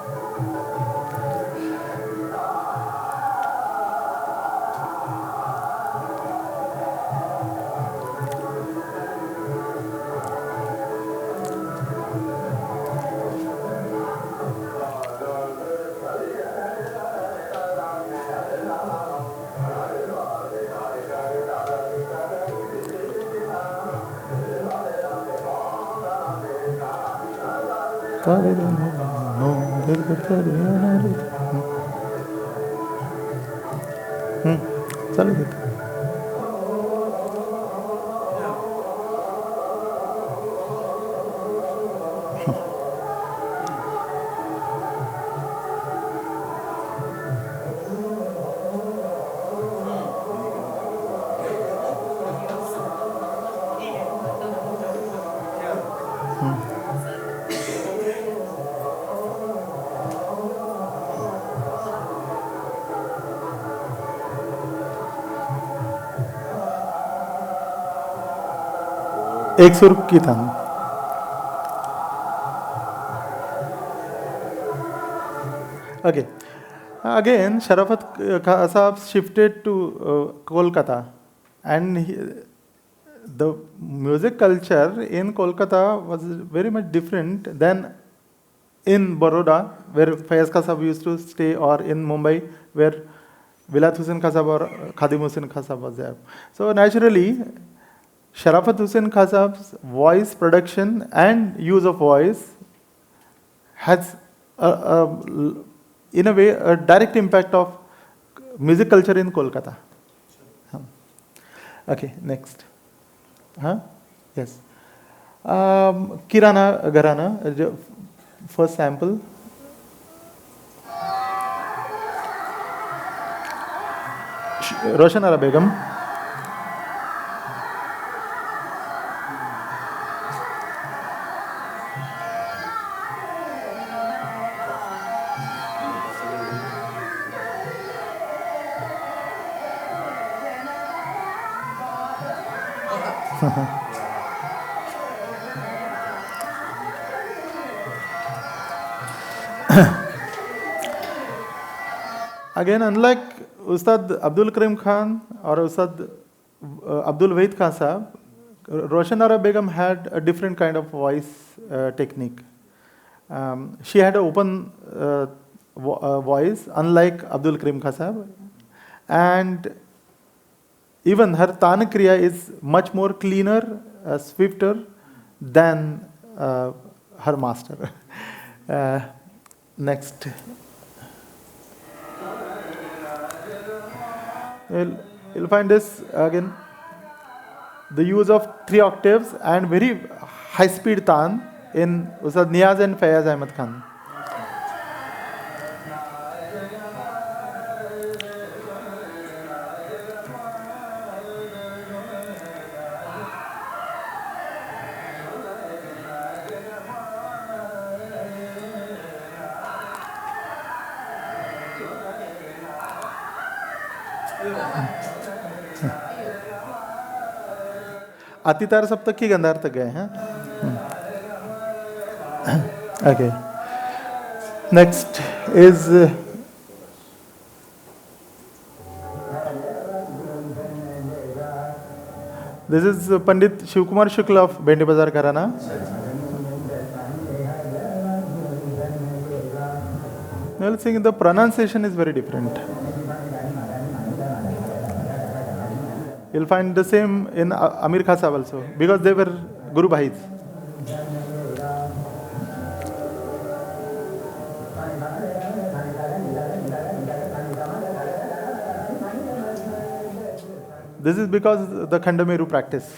चालू देते. एक सुर की था. Okay. Again, Sharafat Kasab shifted to Kolkata, and the music culture in Kolkata was very much different than in Baroda, where Fayaz Kasab used to stay, or in Mumbai, where Vilat Hussain Kasab or Khadim Hussain Kasab was there. So naturally, Sharafat Hussain Kasab's voice production and use of voice has, in a way, a direct impact of music culture in Kolkata. Okay, next. Huh? Yes. Kirana Gharana, first sample. Roshan Ara Begum. Again, unlike Ustad Abdul Karim Khan or Ustad Abdul Wahid Khan Sahab, Roshan Ara Begum had a different kind of voice technique. She had an open voice, unlike Abdul Karim Khan Sahab, and even her Tan Kriya is much more cleaner, swifter than her master. Next. You'll find this again, the use of 3 octaves and very high speed Tan in Ustad Niyaz and Fayaz Ahmed Khan. अतितार सप्तकी Gandhar तक गए हैं. Okay. Next is this is Pandit Shivkumar Shukla of Bendi Bazar Gharana. Well, seeing the pronunciation is very different. You'll find the same in Amir Khan Sahib also, because they were Guru Bhais. This is because the Khandameru practice.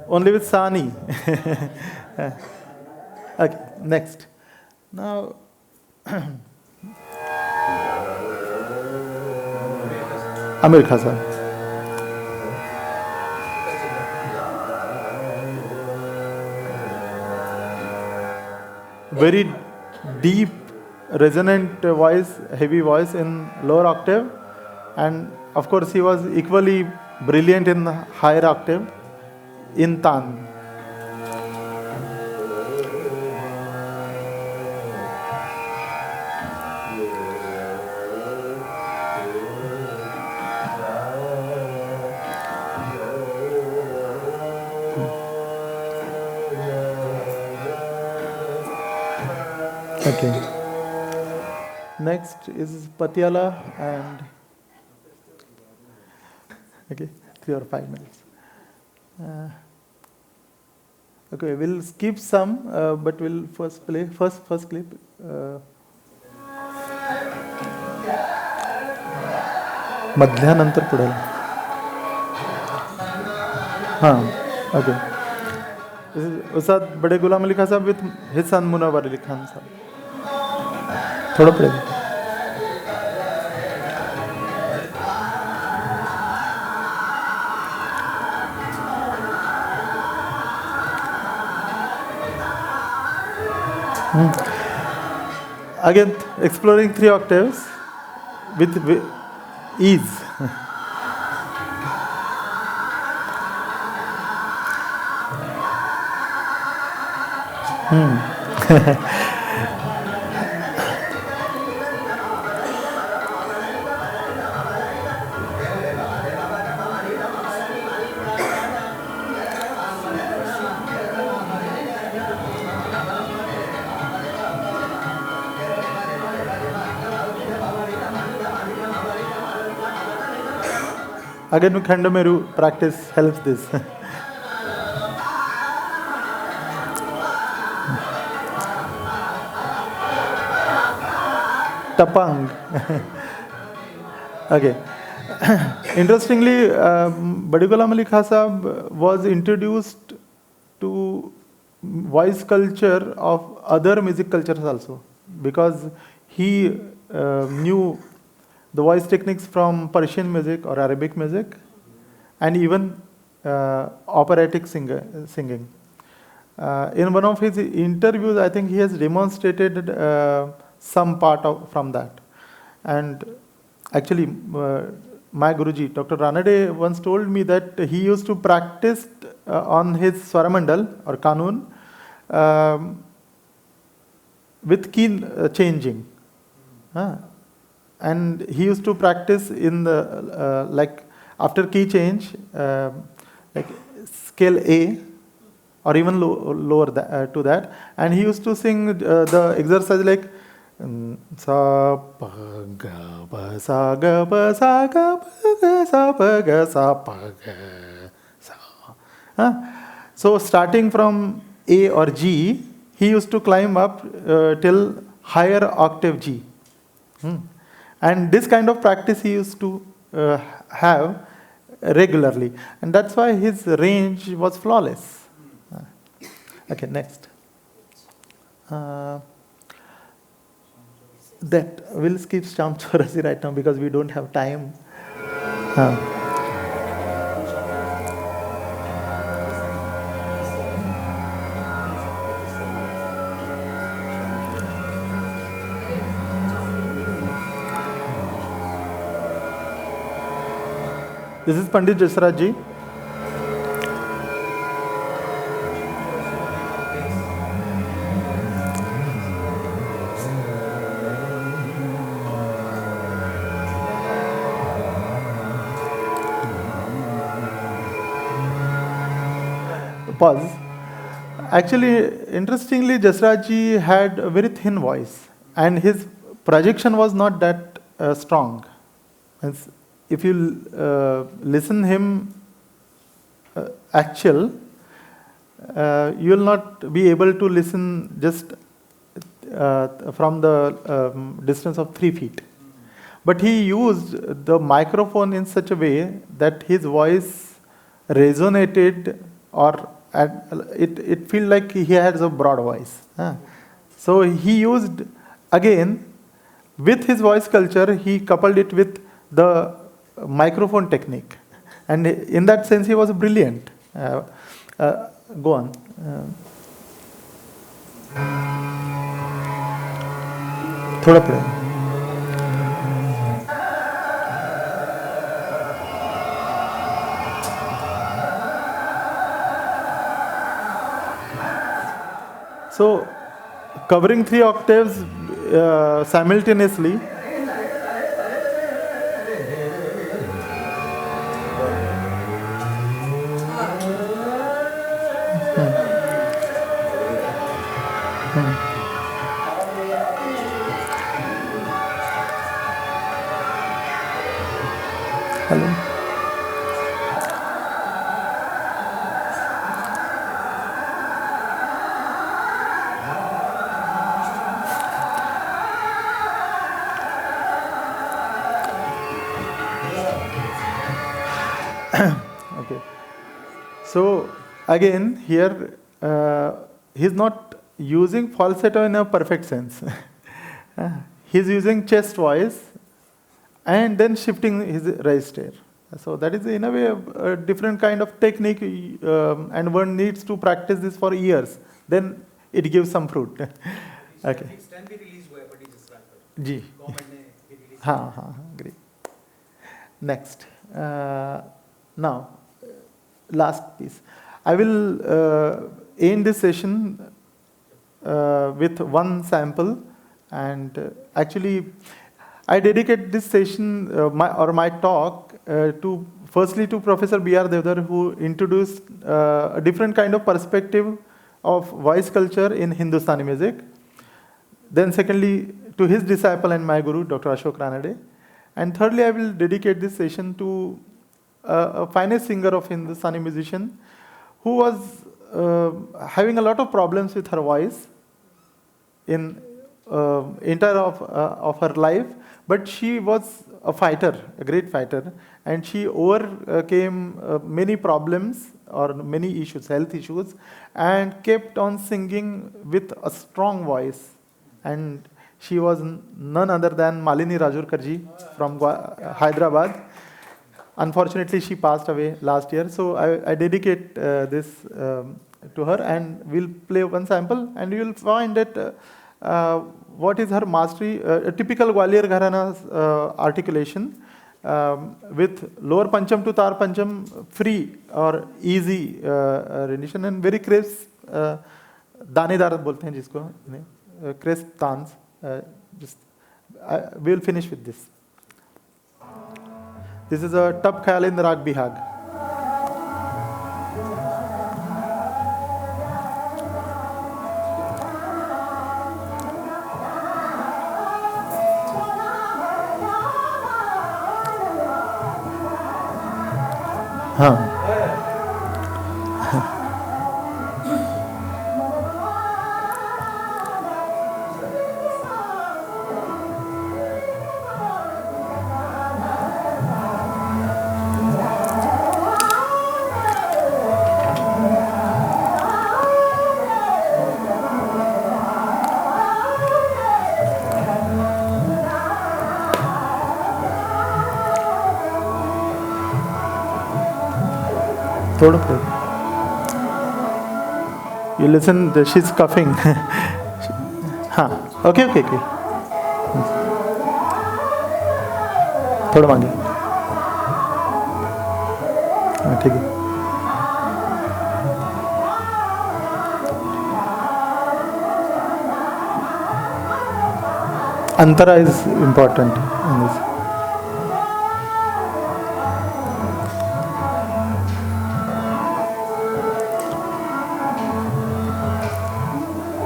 Only with Sani. Okay, next. Now, Amir Khan Sahib. Very deep, resonant voice, heavy voice in lower octave, and of course he was equally brilliant in higher octave in Tan. Okay. Next is Patiala and okay, 3 or 5 minutes. Okay, we'll skip some, but we'll first play first clip. मध्यानंतर पुढेल. हाँ, okay. This is Ustad Bade Ghulam Ali Khan Sahib with his son Munawar Ali Khan Sahib. थोड़ा पड़ेगा. Again, exploring 3 octaves with ease. Again, Khandameru practice helps this. Tapang. Okay. Interestingly, Bade Ghulam Ali Khan Sahib was introduced to voice culture of other music cultures also, because he knew the voice techniques from Persian music or Arabic music, and even operatic singing. In one of his interviews, I think he has demonstrated some part from that. And actually, my Guruji, Dr. Ranade, once told me that he used to practice on his Swaramandal or Kanun with key changing. And he used to practice in the, like after key change, like scale A or even lower to that. And he used to sing the exercise like sa pa ga pa sa ga pa sa ga pa ga sa pa ga sa pa ga sa. So starting from A or G, he used to climb up till higher octave G. And this kind of practice he used to have regularly. And that's why his range was flawless. Okay, next. that we'll skip Sham Chaurasi right now because we don't have time. This is Pandit Jasraj ji. Pause. Actually, interestingly, Jasraj ji had a very thin voice, and his projection was not that strong. If you listen him actual, you will not be able to listen just from the distance of 3 feet. But he used the microphone in such a way that his voice resonated, or it felt like he has a broad voice. So he used, again, with his voice culture, he coupled it with the microphone technique. And in that sense, he was brilliant. Go on. Thoda play. So, covering 3 octaves simultaneously. Hello. Okay. So again, here he's not using falsetto in a perfect sense. He's using chest voice and then shifting his register. So that is in a way a different kind of technique, and one needs to practice this for years. Then it gives some fruit. Okay. जी. हाँ, great. Next. Now, last piece. I will end this session with one sample, and actually, I dedicate this session, my talk, firstly to Professor B.R. Devdar, who introduced a different kind of perspective of voice culture in Hindustani music. Then secondly, to his disciple and my guru, Dr. Ashok Ranade. And thirdly, I will dedicate this session to a finest singer of Hindustani musician who was having a lot of problems with her voice in entire of her life, but she was a fighter, a great fighter, and she overcame many problems or many issues, health issues, and kept on singing with a strong voice. And she was none other than Malini Rajurkar ji from Hyderabad. Unfortunately, she passed away last year, so I dedicate this to her, and we'll play one sample, and you will find that what is her mastery, a typical Gwalior Gharana articulation with lower pancham to tar pancham, free or easy rendition, and very crisp, danedar bolte hain jisko, crisp tans. We'll finish with this. This is a Tab Khayal in Rag Bihag. हाँ. थोड़ा play. You listen, she's coughing. हाँ, okay. थोड़ा मांगे. हाँ, ठीक है. Antara is important in this.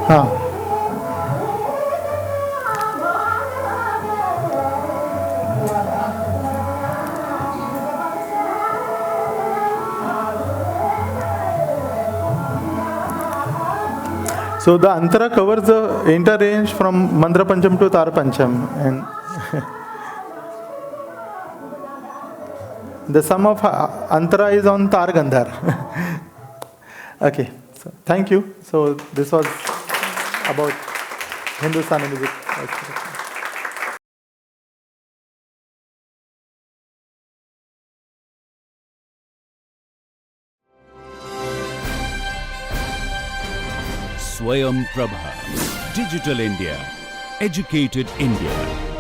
हाँ. So the Antara covers the entire range from Mandra Pancham to Tara Pancham, and the sum of Antara is on Tar Gandhar. Okay, so thank you. So this was about Hindustani music. SwayamPrabha. Digital India. Educated India.